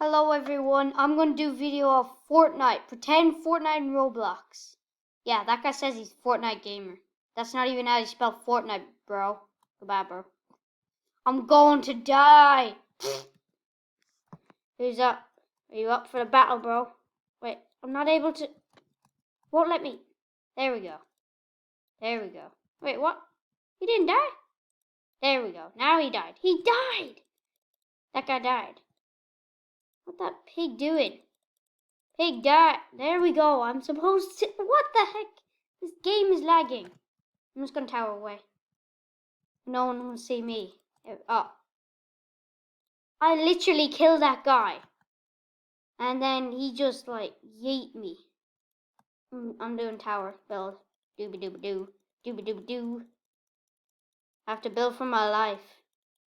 Hello everyone, I'm going to do a video of Fortnite. Pretend Fortnite in Roblox. Yeah, that guy says he's Fortnite gamer. That's not even how you spell Fortnite, bro. Goodbye, bro. I'm going to die. Who's up? Are you up for the battle, bro? Wait, I'm not able to... Won't let me. There we go. There we go. Wait, what? He didn't die? There we go. Now he died. He died! That guy died. What's that pig doing? Pig died. There we go. I'm supposed to... What the heck? This game is lagging. I'm just going to tower away. No one will see me. Oh. I literally killed that guy. And then he just like yeet me. I'm doing tower build. Dooba-dooba-doo. Dooba-dooba-doo. I have to build for my life.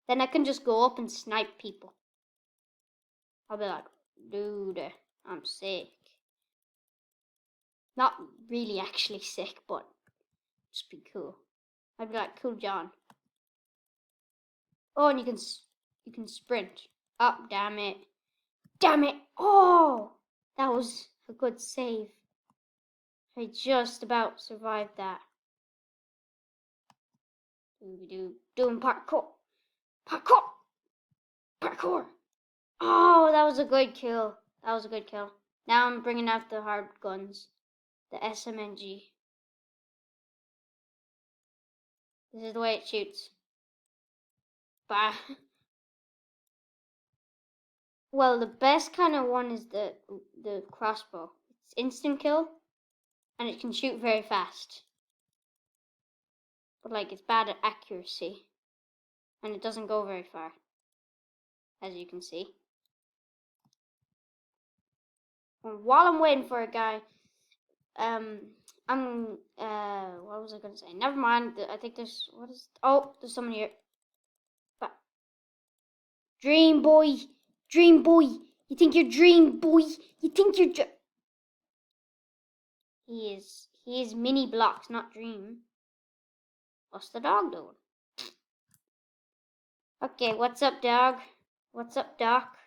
Then I can just go up and snipe people. I'll be like, dude, I'm sick. Not really actually sick, but just be cool. I'd be like, cool John. Oh, and you can sprint. Oh, damn it. Damn it. Oh, that was a good save. I just about survived that. Doing parkour. Parkour. Parkour. Oh, that was a good kill. That was a good kill. Now I'm bringing out the hard guns. The SMNG. This is the way it shoots. Bah. Well, the best kind of one is the crossbow. It's instant kill, and it can shoot very fast. But like it's bad at accuracy, and it doesn't go very far, as you can see. And while I'm waiting for a guy, what was I gonna say? Never mind. I think there's there's someone here. But Dream boy, Dream boy. You think you're Dream boy? You think you're? He is mini blocks, not Dream. What's the dog doing? Okay, what's up, dog? What's up, Doc?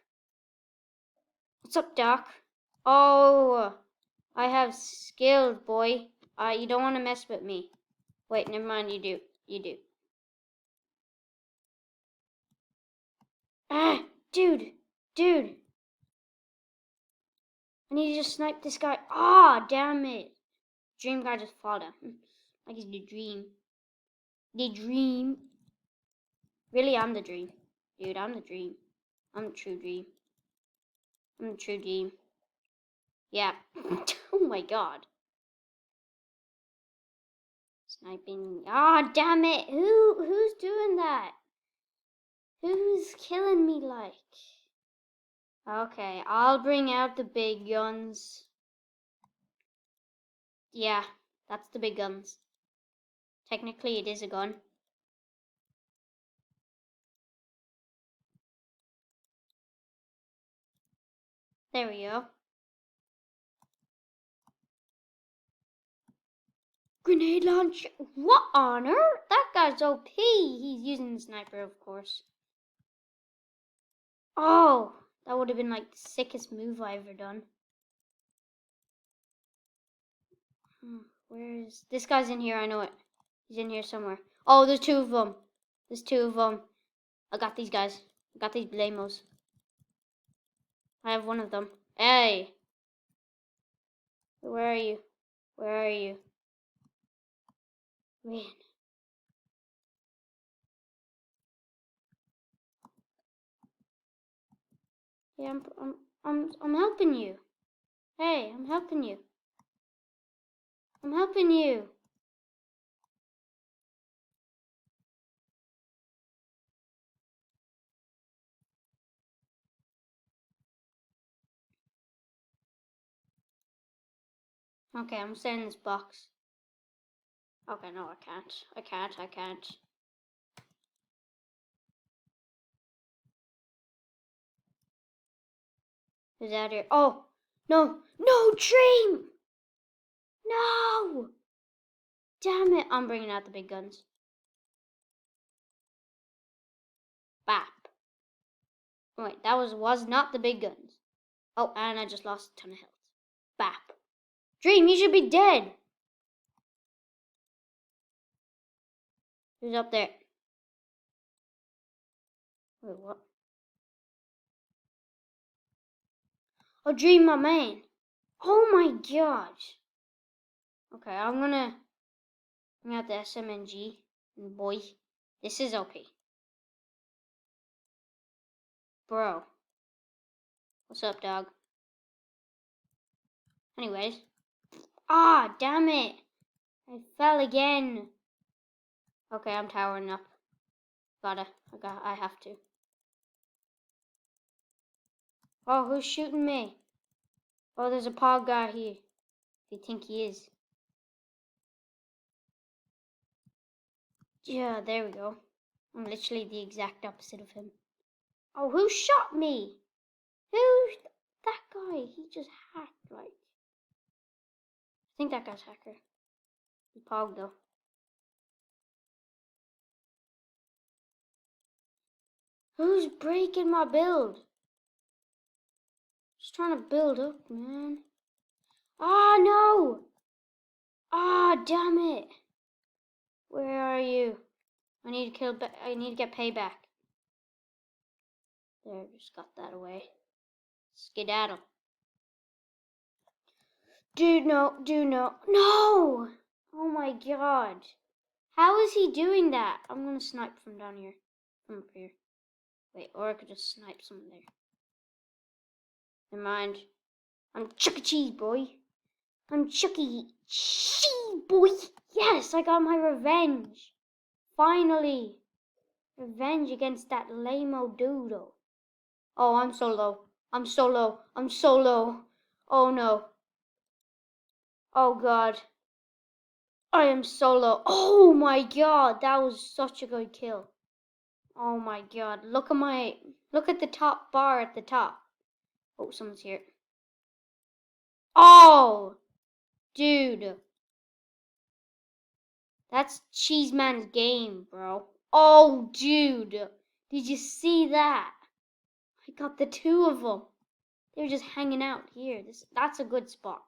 What's up, Doc? Oh, I have skills, boy. You don't want to mess with me. Wait, never mind. You do. You do. Ah, dude. Dude. I need to just snipe this guy. Ah, damn it. Dream guy just fought him. Like he's the dream. The dream. Really, I'm the dream. Dude, I'm the dream. I'm the true dream. I'm the true dream. Yeah. Oh my god. Sniping. Ah, damn it. Who's doing that? Who's killing me like? Okay, I'll bring out the big guns. Yeah, that's the big guns. Technically, it is a gun. There we go. Grenade launcher. What on earth? That guy's OP. He's using the sniper, of course. Oh, that would have been like the sickest move I ever done. Where is this guy's in here? I know it. He's in here somewhere. Oh, there's two of them. There's two of them. I got these guys. I got these blamos. I have one of them. Hey. Where are you? Where are you? Man. Yeah, I'm helping you. Hey, I'm helping you. I'm helping you. Okay, I'm staying in this box. Okay, no, I can't. I can't. Who's out here? Oh, no, no, Dream! No! Damn it, I'm bringing out the big guns. Bap. Wait, that was not the big guns. Oh, and I just lost a ton of health. Bap. Dream, you should be dead. Who's up there? Wait, what? Oh, Dream, my man. Oh my gosh. Okay, I'm gonna have the SMNG. And boy, this is OP. Bro. What's up, dog? Anyways. Ah, damn it. I fell again. Okay, I'm towering up. I have to. Oh, who's shooting me? Oh, there's a pog guy here. If you think he is. Yeah, there we go. I'm literally the exact opposite of him. Oh, who shot me? Who's that guy? He just hacked, like. I think that guy's hacker. He's pog, though. Who's breaking my build? Just trying to build up, man. Ah, no! Ah, damn it! Where are you? I need to kill. I need to get payback. There, just got that away. Skedaddle. Dude, no, no! Oh my god! How is he doing that? I'm gonna snipe from down here, from up here. Wait, or I could just snipe someone there. Never mind. I'm Chuck E. Cheese, boy. I'm Chuck E. Cheese, boy. Yes, I got my revenge. Finally. Revenge against that lame-o doodle. Oh, I'm so low. I'm so low. I'm so low. Oh, no. Oh, God. I am so low. Oh, my God. That was such a good kill. Oh, my God. Look at the top bar at the top. Oh, someone's here. Oh, dude. That's Cheeseman's game, bro. Oh, dude. Did you see that? I got the two of them. They were just hanging out here. That's a good spot.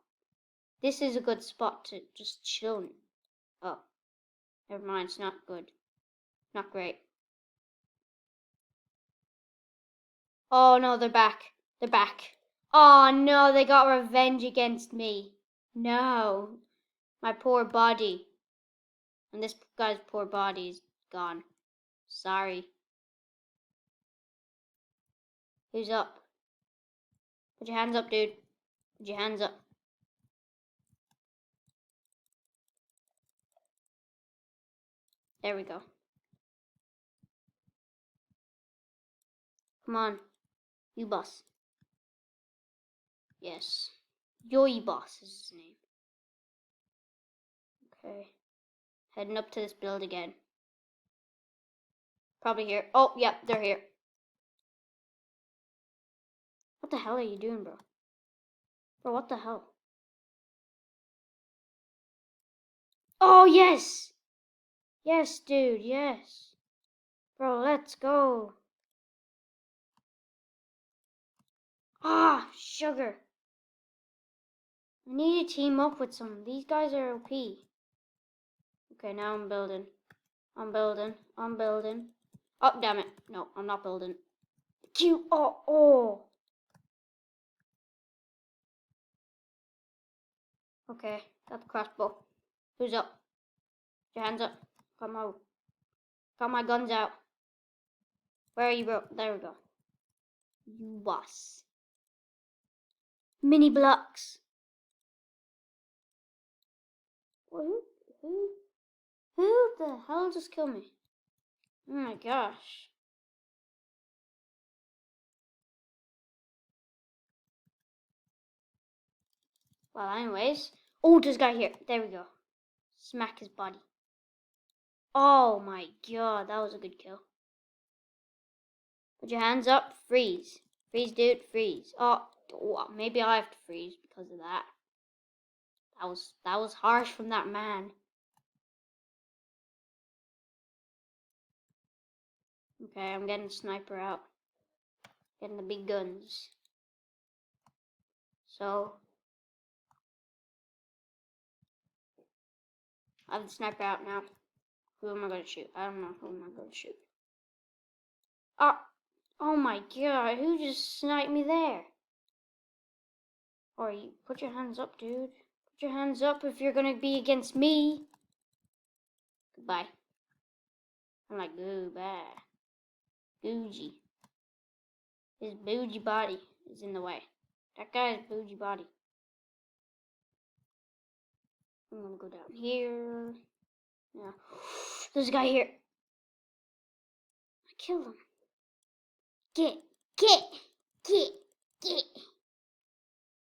This is a good spot to just chill in. Oh, never mind. It's not good. Not great. Oh, no, they're back. They're back. Oh, no, they got revenge against me. No. My poor body. And this guy's poor body is gone. Sorry. Who's up? Put your hands up, dude. Put your hands up. There we go. Come on. You boss. Yes. Yoy boss is his name. Okay. Heading up to this build again. Probably here. Oh, yep, they're here. What the hell are you doing, bro? Bro, what the hell? Oh, yes! Yes, dude, yes. Bro, let's go. Ah, sugar. I need to team up with some. These guys are OP. Okay, now I'm building. I'm building. Oh, damn it. No, I'm not building. Oh. Okay, got the crossbow. Who's up? Put your hands up. Got my guns out. Where are you, bro? There we go. You boss. Mini blocks. Who the hell just killed me? Oh my gosh. Well, anyways. Oh, this guy here. There we go. Smack his body. Oh my god, that was a good kill. Put your hands up. Freeze. Freeze, dude. Freeze. Oh, maybe I have to freeze because of that. That was harsh from that man. Okay, I'm getting a sniper out. Getting the big guns. So I have the sniper out now. Who am I going to shoot? I don't know who am I going to shoot. Oh my god, who just sniped me there? Or you put your hands up, dude. Put your hands up if you're going to be against me. Goodbye. I'm like, goodbye. Bougie. His bougie body is in the way. That guy's bougie body. I'm gonna go down here. Yeah. There's a guy here. I killed him. Get.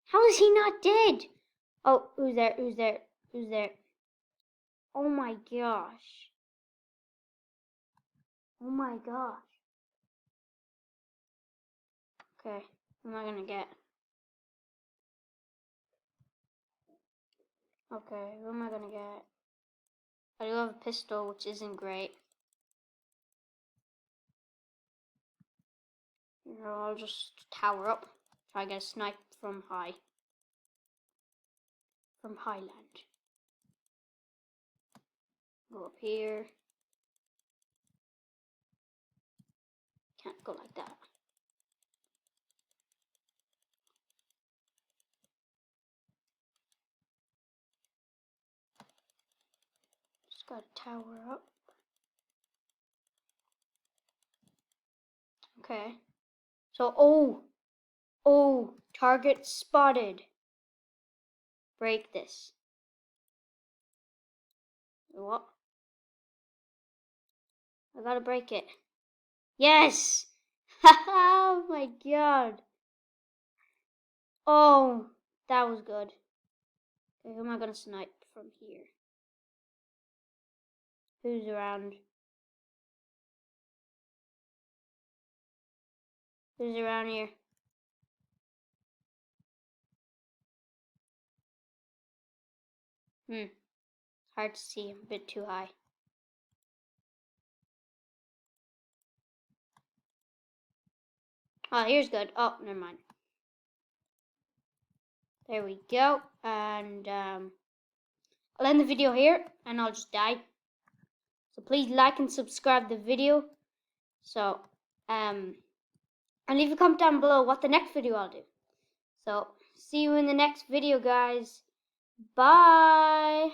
How is he not dead? Oh, who's there? Oh my gosh. Oh my gosh. Okay, what am I gonna get? Okay, what am I gonna get? I do have a pistol, which isn't great. I'll just tower up. Try to get a snipe from high. From Highland. Go up here. Can't go like that. Just gotta tower up. Okay. So, oh, target spotted. Break this. What? I gotta break it. Yes! Oh my god. Oh, that was good. Okay, who am I gonna snipe from here? Who's around? Who's around here? Hard to see. I'm a bit too high. Oh, here's good. Oh, never mind. There we go. And I'll end the video here and I'll just die. So please like and subscribe the video. So, and leave a comment down below what the next video I'll do. So, see you in the next video, guys. Bye.